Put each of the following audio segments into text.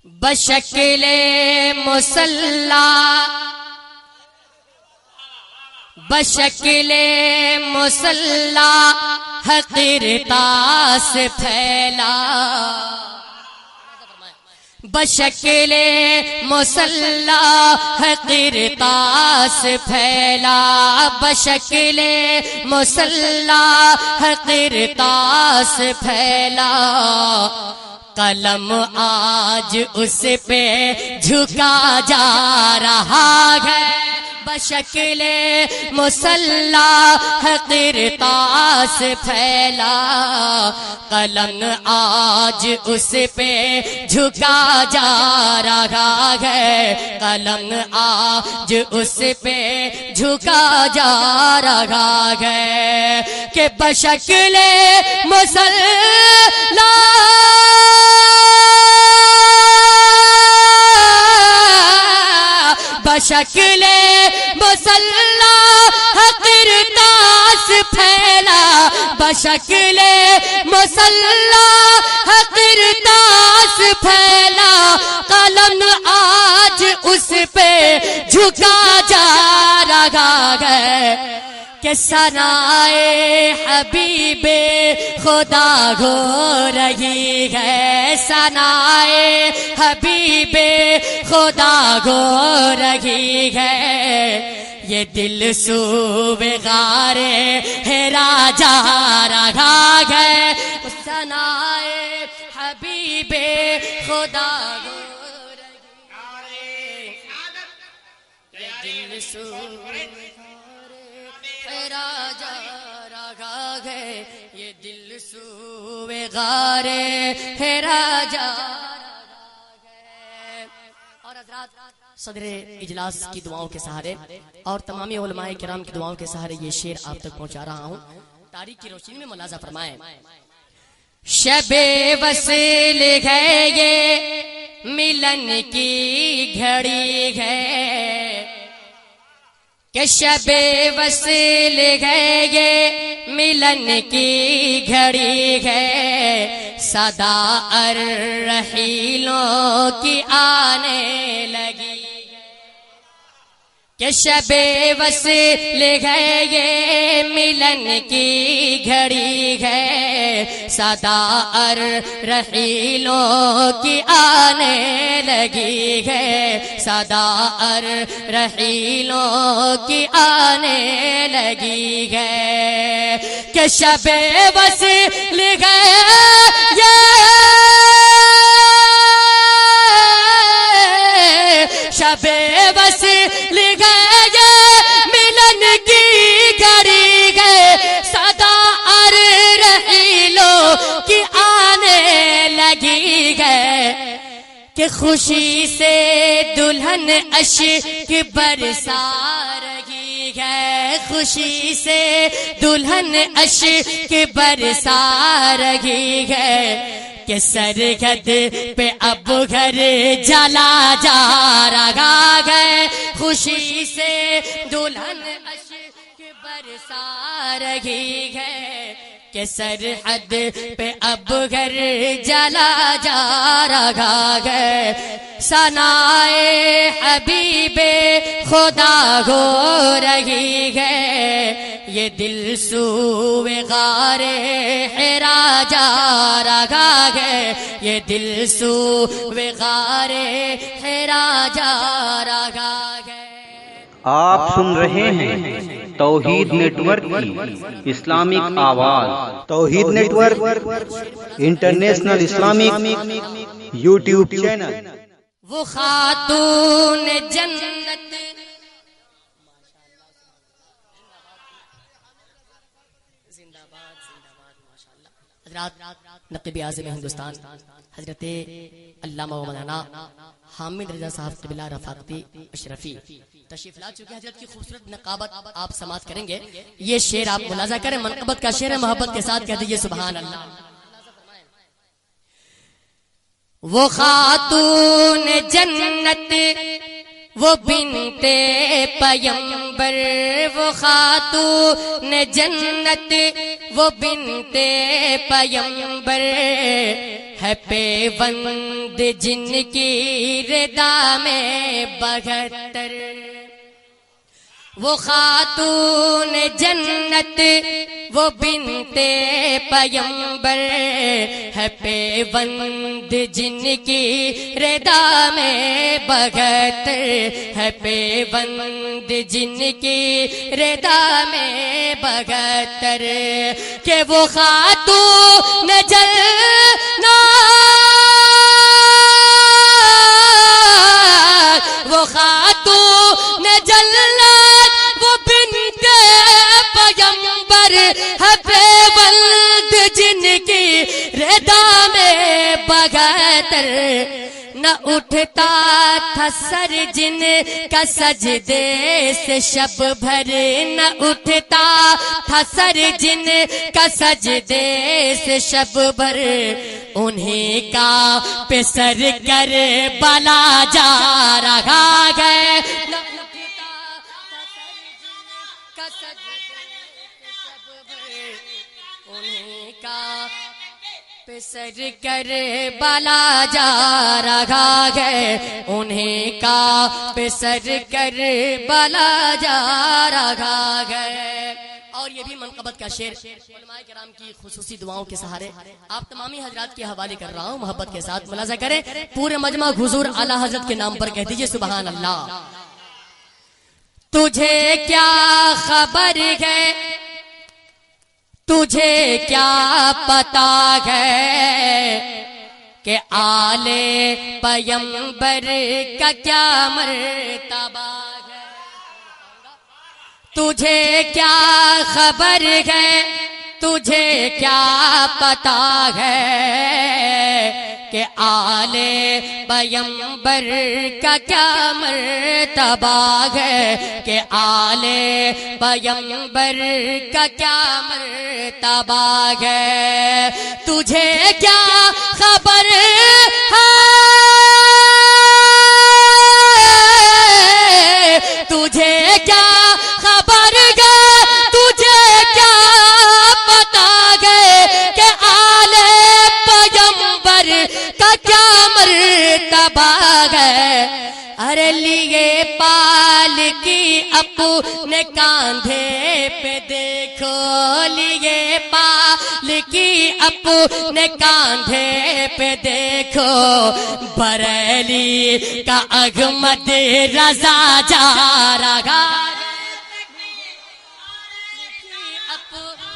بشکل مصلی بشکل مصلی حقیرتاس پھیلا بشکل مصلی حقیرتاس پھیلا بشکل مصلی حقیرتاس پھیلا قلم آج اس پہ جھکا جا رہا ہے بشکل مصلی حقیرتاس پھیلا قلم آج اس پہ جھکا جا رہا ہے قلم آج اس پہ جھکا جا رہا ہے کہ بشکل مصلی بشکل مصلی حقیرتاس پھیلا بشکل مصلی حقیرتاس پھیلا قلم آج اس پہ جھکا جا رہا ہے کہ ثنائے حبیب خدا ہو رہی ہے ثنائے حبیب خدا ہو رہی ہے یہ دل سوئے غار حرا جا رہا ہے ثنائے حبیب خدا ہو رہی ہے یہ دل سوئے جا رہا ہے یہ دل سوئے غار حرا جا رہا ہے اور حضرات صدر اجلاس کی دعاؤں کے سہارے اور تمامی علماء کرام کی دعاؤں کے سہارے یہ شعر آپ تک پہنچا رہا ہوں تاریخ کی روشنی میں ملاحظہ فرمائیں شب وصل ہے یہ ملن کی گھڑی ہے کہ شب وصل ہے یہ ملن کی گھڑی ہے صدا الرحیلوں کی آنے لگی کہ شب وصل ہے یہ ملن کی گھڑی ہے صدا الرحیلوں کی آنے لگی ہے صدا الرحیلوں کی آنے لگی ہے کہ شب وصل ہے شب وصل گئے ملن کی گھڑی گئے صدا الرحیلوں کی آنے لگی گئے کہ خوشی سے دلہن اشک برسا رہی ہے خوشی سے دلہن اشک برسا رہی ہے کہ سرحد پہ اب گھر جلا جا رہا ہے خوشی سے دلہن اشک برسا رہی ہے کہ سرحد پہ اب گھر جلا جا رہا ہے ثنائے حبیب خدا ہو رہی ہے یہ دل سوئے غار حرا جا رہا ہے یہ دل سوئے غار حرا جا رہا ہے آپ سن رہے ہیں توحید نیٹ ورک کی اسلامک آواز توحید network international Islamic YouTube channel وہ خاتون جنت حضرات نقیب اعظم ہندوستان حضرت علامہ مولانا حامد رضا صاحب قبلہ رفاقتی اشرفی تشریف لا چکے ہیں حضرت کی خوبصورت نقابت آپ سماعت کریں گے یہ شعر آپ ملاحظہ کریں منقبت کا شعر ہے محبت کے ساتھ کہہ دیجئے سبحان اللہ وہ خاتون جنت وہ بنت پیمبر وہ خاتون جنت وہ بنت پیمبر ہے پیوند جن کی ردا میں 72 وہ خاتون جنت وہ بنت پیمبر ہے پیوند جن کی ردا میں 72 ہے پیوند جن کی ردا میں 72 کہ وہ خاتون جنت وہ خاتون جنت وہ بنت پیمبر ہے پیوند جن کی ردا میں 72 نہ اٹھتا تھا سر جن کا سجدے سے شب بھر نہ اٹھتا تھا سر جن کا سجدے سے شب بھر انہیں کا پہ سر کر بلا جا رہا ہے نہ اٹھتا تھا سر جن کا سجدے سے شب بھر انہیں کا پہ سر کر بلا جا رہا ہے انہیں کا پہ سر کر بلا جا رہا ہے اور یہ بھی منقبت کا شعر علماء کرام کی خصوصی دعاؤں کے سہارے آپ تمامی حضرات کے حوالے کر رہا ہوں محبت کے ساتھ ملاحظہ کریں پورے مجمع حضور اعلی حضرت کے نام پر کہہ دیجئے سبحان اللہ تجھے کیا خبر ہے تجھے کیا پتا ہے کہ آل پیمبر کا کیا مرتبہ ہے تجھے کیا خبر ہے تجھے کیا پتا ہے کہ آل پیمبر کا کیا مرتبہ ہے کہ آل پیمبر کا کیا مرتبہ ہے تجھے کیا خبر ہے تجھے کیا خبر ہے تجھے کیا پتا ہے کہ آل پیمبر کا کیا مرتبہ ہے ارے لیے پال کی اپنے کاندھے پہ دیکھو لیے پال کی اپنے کاندھے پہ دیکھو بریلی کا احمد رضا جا رہا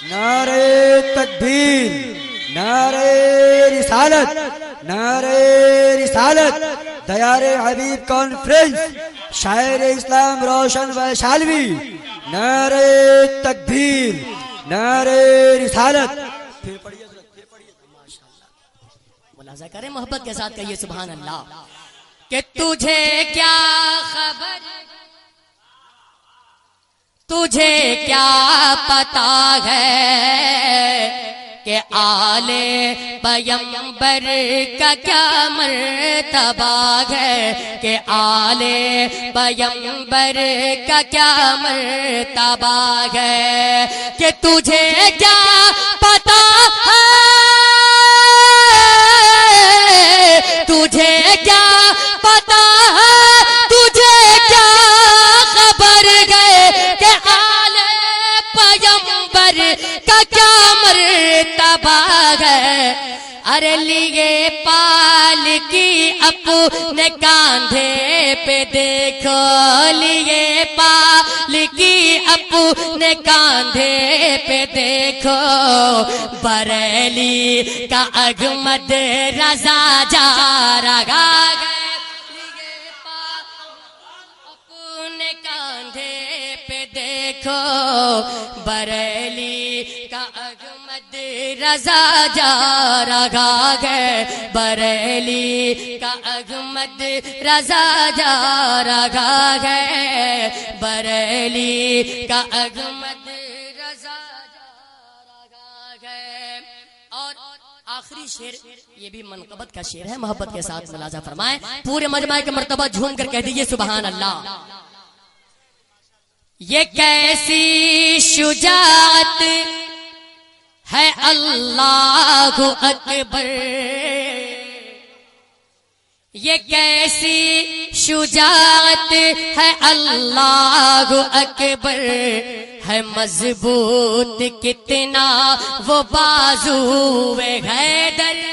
نعرے تکبیر نعرے رسالت نعرے رسالت دیار حبیب کانفرنس شاعر اسلام روشن ویشالوی نعرے تکبیر نعرے رسالت ملاحظہ کریں محبت کے ساتھ کہیے سبحان اللہ کہ تجھے کیا خبر تجھے کیا پتا ہے کہ آل پیمبر کا کیا مرتبہ ہے کہ آل پیمبر کا کیا مرتبہ ہے کہ تجھے کیا پتا ہے تجھے کیا پتا ہے تجھے کیا خبر ہے کہ آل پیمبر کا کیا مرتبہ ہے ارے لیے پال کی اپنے کاندھے پہ دیکھو لیے پال کی اپنے کاندھے پہ دیکھو بریلی کا احمد رضا جا رہا ہے اپنے کاندھے پہ دیکھو بریلی کا احمد رضا جا رہا ہے بریلی کا احمد رضا جا رہا ہے بریلی کا احمد رضا جا رہا ہے اور آخری شعر یہ بھی منقبت کا شعر ہے محبت کے ساتھ ملاحظہ فرمائیں پورے مجمع کے مرتبہ جھوم کر کہہ دیجئے سبحان اللہ یہ کیسی شجاعت ہے اللہ اکبر یہ کیسی شجاعت ہے اللہ اکبر ہے مضبوط کتنا وہ بازو حیدر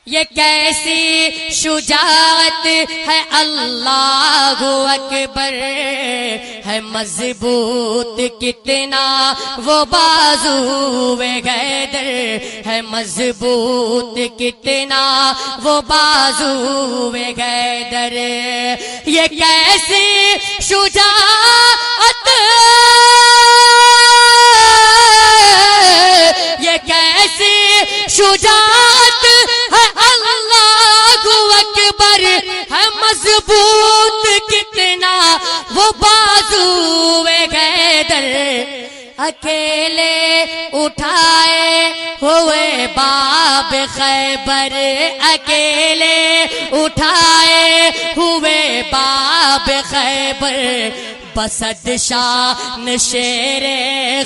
یہ کیسی شجاعت ہے اللہ اکبر ہے مضبوط کتنا وہ بازو حیدر ہے مضبوط کتنا وہ بازو حیدر یہ کیسی شجاعت یہ کیسی شجاعت ہے اللہ اکبر ہے مضبوط کتنا وہ بازو حیدر اکیلے اٹھائے ہوئے باب خیبر اکیلے اٹھائے ہوئے باب خیبر بسد شان شیر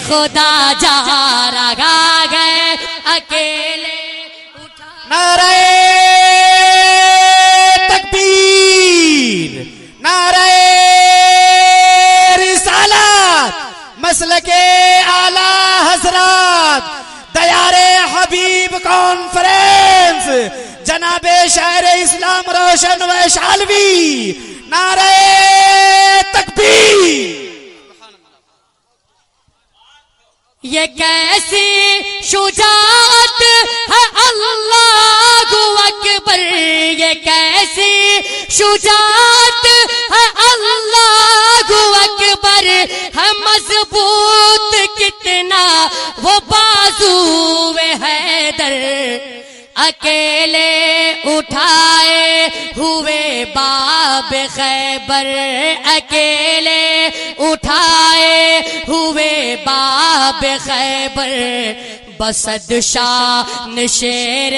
خدا جا رہا گئے اکیلے نعرہ تکبیر، نعرہ رسالت، مسلک اعلی حضرات، دیار حبیب کانفرنس، جناب شاعر اسلام روشن ویشالوی، نعرہ تکبیر۔ یہ کیسی شجاعت ہے اللہ اکبر یہ کیسی شجاعت ہے اللہ اکبر ہے مضبوط کتنا وہ بازو حیدر اکیلے اٹھائے ہوئے باب خیبر اکیلے اٹھائے ہوئے باب خیبر بسد شان شیر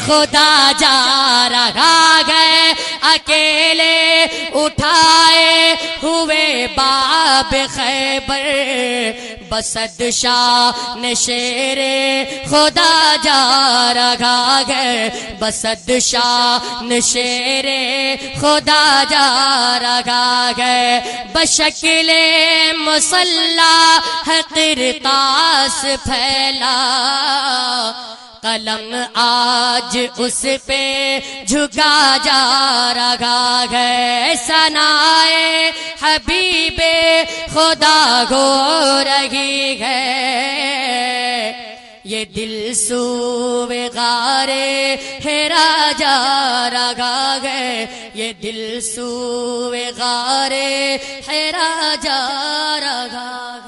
خدا جا رہا گئے اکیلے اٹھائے ہوئے باب خیبر بسد شان شیر خدا جا رہا گئے بسد شان شیر خدا جا رہا گئے بشکل مسلح قرطاس پھیلا قلم آج اس پہ جھکا جا رہا ہے ثنائے حبیب خدا گو رہی ہے یہ دل سوئے غار حرا جا رہا ہے یہ دل سوئے غار حرا جا رہا